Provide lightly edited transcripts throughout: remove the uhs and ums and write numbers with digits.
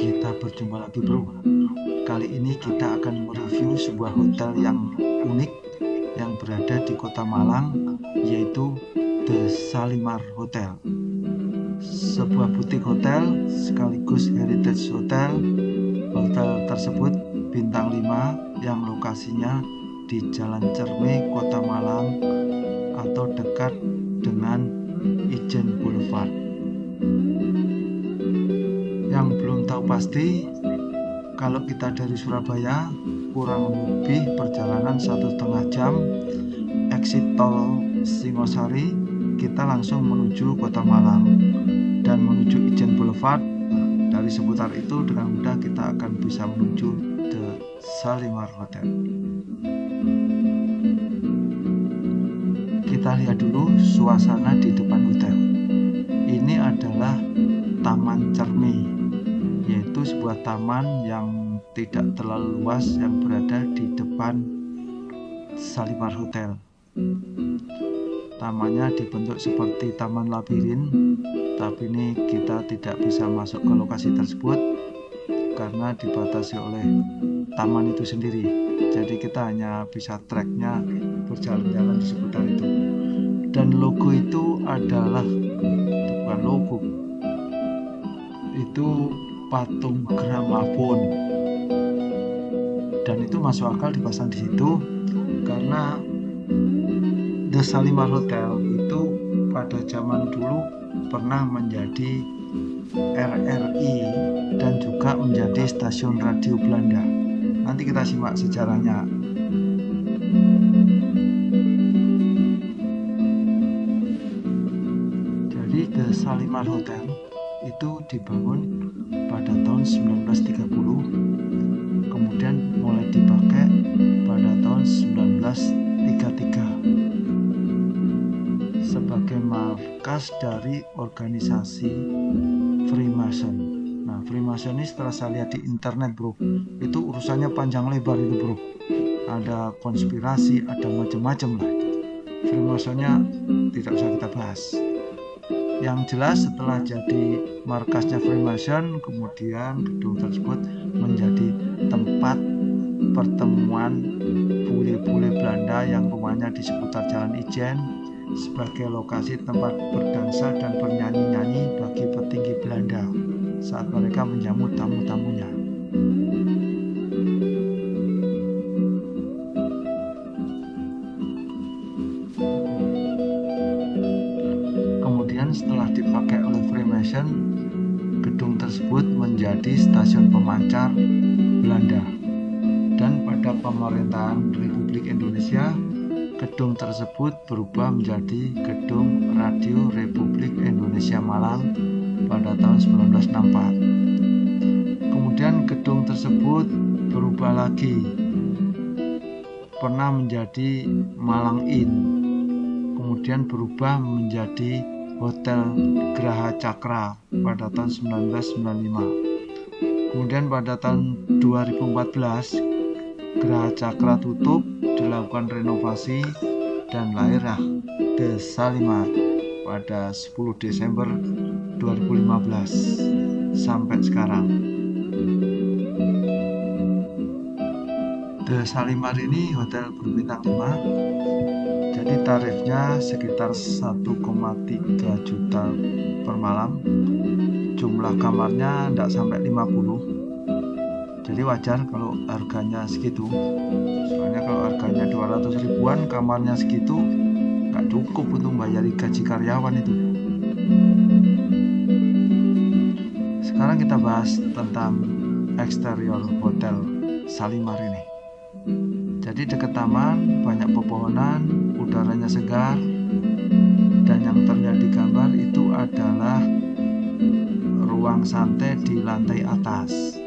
Kita berjumpa lagi bro. Kali ini kita akan mereview sebuah hotel yang unik yang berada di kota Malang, yaitu The Shalimar Hotel. Sebuah butik hotel sekaligus heritage hotel. Hotel tersebut bintang 5 yang lokasinya di Jalan Cerme, Kota Malang atau dekat dengan Ijen Boulevard. Yang belum tahu pasti, kalau kita dari Surabaya kurang lebih perjalanan 1,5 jam, exit tol Singosari, kita langsung menuju Kota Malang dan menuju Ijen Boulevard. Dari seputar itu dengan mudah kita akan bisa menuju The Shalimar Hotel. Kita lihat dulu suasana di depan hotel. Ini adalah Taman Cerme, yaitu sebuah taman yang tidak terlalu luas yang berada di depan Shalimar Hotel. Tamannya dibentuk seperti taman labirin, tapi ini kita tidak bisa masuk ke lokasi tersebut karena dibatasi oleh taman itu sendiri. Jadi kita hanya bisa treknya berjalan-jalan di seputar itu. Dan logo itu adalah, bukan logo, itu patung gramafon, dan itu masuk akal dipasang di situ karena The Shalimar Hotel itu pada zaman dulu pernah menjadi RRI dan juga menjadi stasiun radio Belanda. Nanti kita simak sejarahnya. Jadi The Shalimar Hotel itu dibangun pada tahun 1930, kemudian mulai dipakai pada tahun 1933 sebagai markas dari organisasi Freemason. Nah, Freemason ini setelah saya lihat di internet bro, itu urusannya panjang lebar itu bro. Ada konspirasi, ada macam-macam lah. Freemasonnya tidak usah kita bahas. Yang jelas setelah jadi markasnya Freemason, kemudian gedung tersebut menjadi tempat pertemuan bule-bule Belanda yang rumahnya di seputar Jalan Ijen, sebagai lokasi tempat berdansa dan bernyanyi-nyanyi bagi petinggi Belanda saat mereka menjamu tamu-tamunya. Kemudian setelah dipakai oleh Freemason, gedung tersebut menjadi stasiun pemancar Belanda. Dan pada pemerintahan Republik Indonesia, gedung tersebut berubah menjadi Gedung Radio Republik Indonesia Malang pada tahun 1964. Kemudian gedung tersebut berubah lagi, pernah menjadi Malang Inn, kemudian berubah menjadi Hotel Graha Cakra pada tahun 1995. Kemudian pada tahun 2014 Graha Cakra tutup, dilakukan renovasi, dan lahirlah The Shalimar pada 10 Desember 2015 sampai sekarang. The Shalimar ini hotel berbintang 5, jadi tarifnya sekitar 1,3 juta per malam. Jumlah kamarnya tidak sampai 50. Jadi wajar kalau harganya segitu. Soalnya kalau harganya 200 ribuan, kamarnya segitu nggak cukup untuk bayari gaji karyawan itu. Sekarang kita bahas tentang eksterior hotel Shalimar ini. Jadi dekat taman, banyak pepohonan, udaranya segar, dan yang terlihat di gambar itu adalah ruang santai di lantai atas.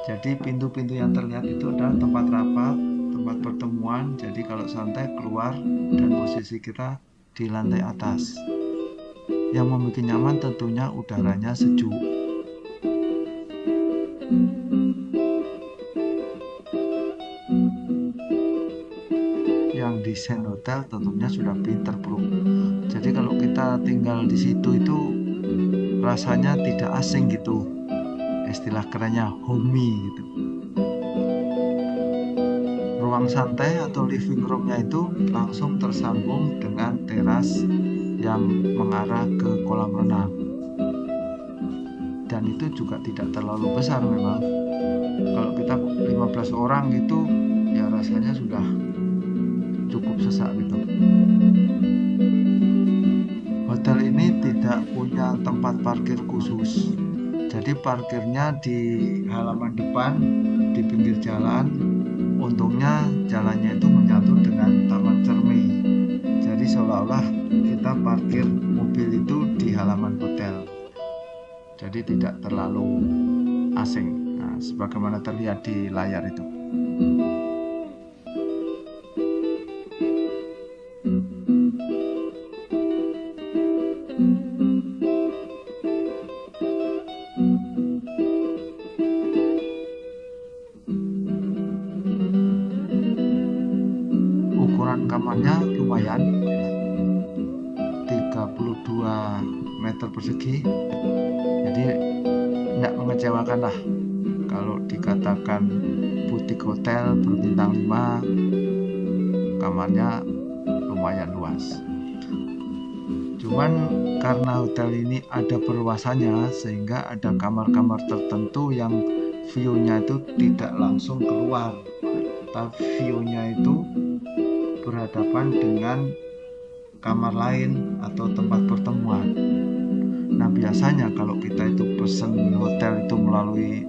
Jadi pintu-pintu yang terlihat itu adalah tempat rapat, tempat pertemuan. Jadi kalau santai keluar dan posisi kita di lantai atas. Yang membuat nyaman tentunya udaranya sejuk. Yang desain hotel tentunya sudah pinter bro. Jadi kalau kita tinggal di situ itu rasanya tidak asing gitu. istilah kerennya homey gitu. Ruang santai atau living roomnya itu langsung tersambung dengan teras yang mengarah ke kolam renang, dan itu juga tidak terlalu besar memang. Kalau kita 15 orang gitu ya rasanya sudah cukup sesak gitu. Hotel ini tidak punya tempat parkir khusus, jadi parkirnya di halaman depan di pinggir jalan. Untungnya jalannya itu menyatu dengan Taman Cermai, jadi seolah-olah kita parkir mobil itu di halaman hotel, jadi tidak terlalu asing. Nah, sebagaimana terlihat di layar itu. Ukuran kamarnya lumayan, 32 meter persegi, jadi tidak mengecewakan lah. Kalau dikatakan butik hotel berbintang 5, kamarnya lumayan luas. Cuman karena hotel ini ada perluasannya, sehingga ada kamar-kamar tertentu yang view-nya itu tidak langsung keluar, tapi view-nya itu berhadapan dengan kamar lain atau tempat pertemuan. Nah, biasanya kalau kita itu pesen hotel itu melalui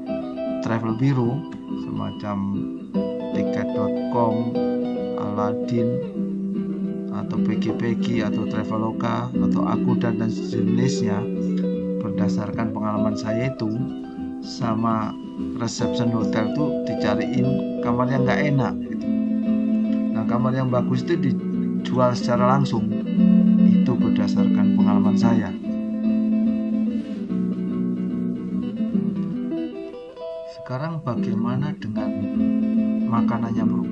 travel bureau semacam tiket.com, Aladin, atau PGPG, atau Traveloka, atau Agoda dan sejenisnya, berdasarkan pengalaman saya itu sama reception hotel tuh dicariin kamar yang nggak enak gitu. Nah, kamar yang bagus itu dijual secara langsung, itu berdasarkan pengalaman saya. Sekarang bagaimana dengan makanannya, bro?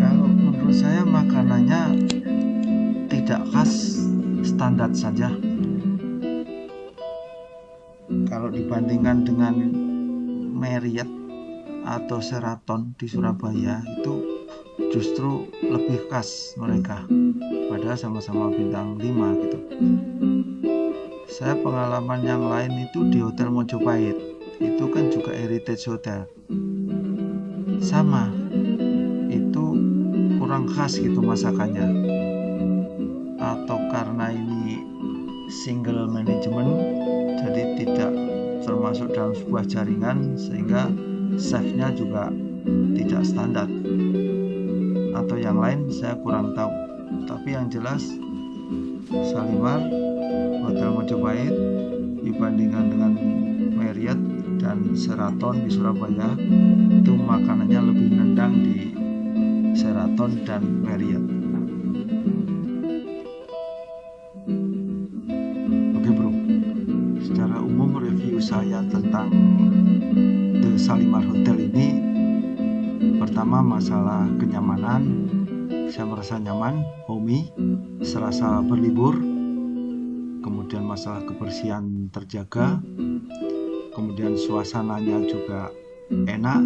Kalau menurut saya makanannya tidak khas, standar saja. Kalau dibandingkan dengan Marriott atau Sheraton di Surabaya, itu justru lebih khas mereka, padahal sama-sama bintang 5 gitu. Saya pengalaman yang lain itu di Hotel Mojopahit, itu kan juga heritage hotel, sama, itu kurang khas gitu masakannya. Atau karena ini single management, jadi tidak termasuk dalam sebuah jaringan, sehingga chefnya juga tidak standar. Atau yang lain saya kurang tahu. Tapi yang jelas Shalimar, Hotel Mojopahit dibandingkan dengan Marriott dan Sheraton di Surabaya, itu makanannya lebih nendang di Sheraton dan Marriott. Oke bro, secara umum review saya tentang The Shalimar Hotel ini, pertama masalah kenyamanan, saya merasa nyaman, homey, serasa berlibur. Kemudian masalah kebersihan terjaga, kemudian suasananya juga enak,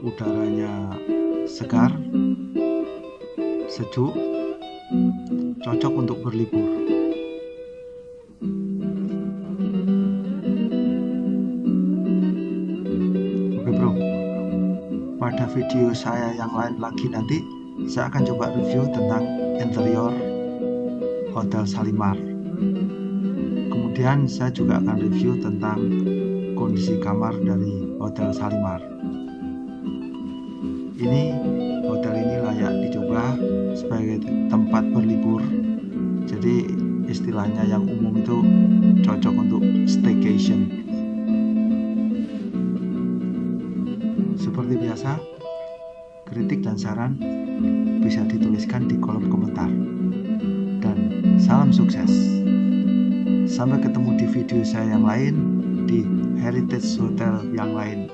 udaranya segar, sejuk, cocok untuk berlibur. Oke bro, pada video saya yang lain lagi nanti saya akan coba review tentang interior Hotel Shalimar. Kemudian saya juga akan review tentang kondisi kamar dari Hotel Shalimar. Hotel ini layak dicoba sebagai tempat berlibur. Jadi istilahnya yang umum itu cocok untuk staycation. Seperti biasa, kritik dan saran bisa dituliskan di kolom komentar. Dan salam sukses. Sampai ketemu di video saya yang lain, di Heritage Hotel yang lain.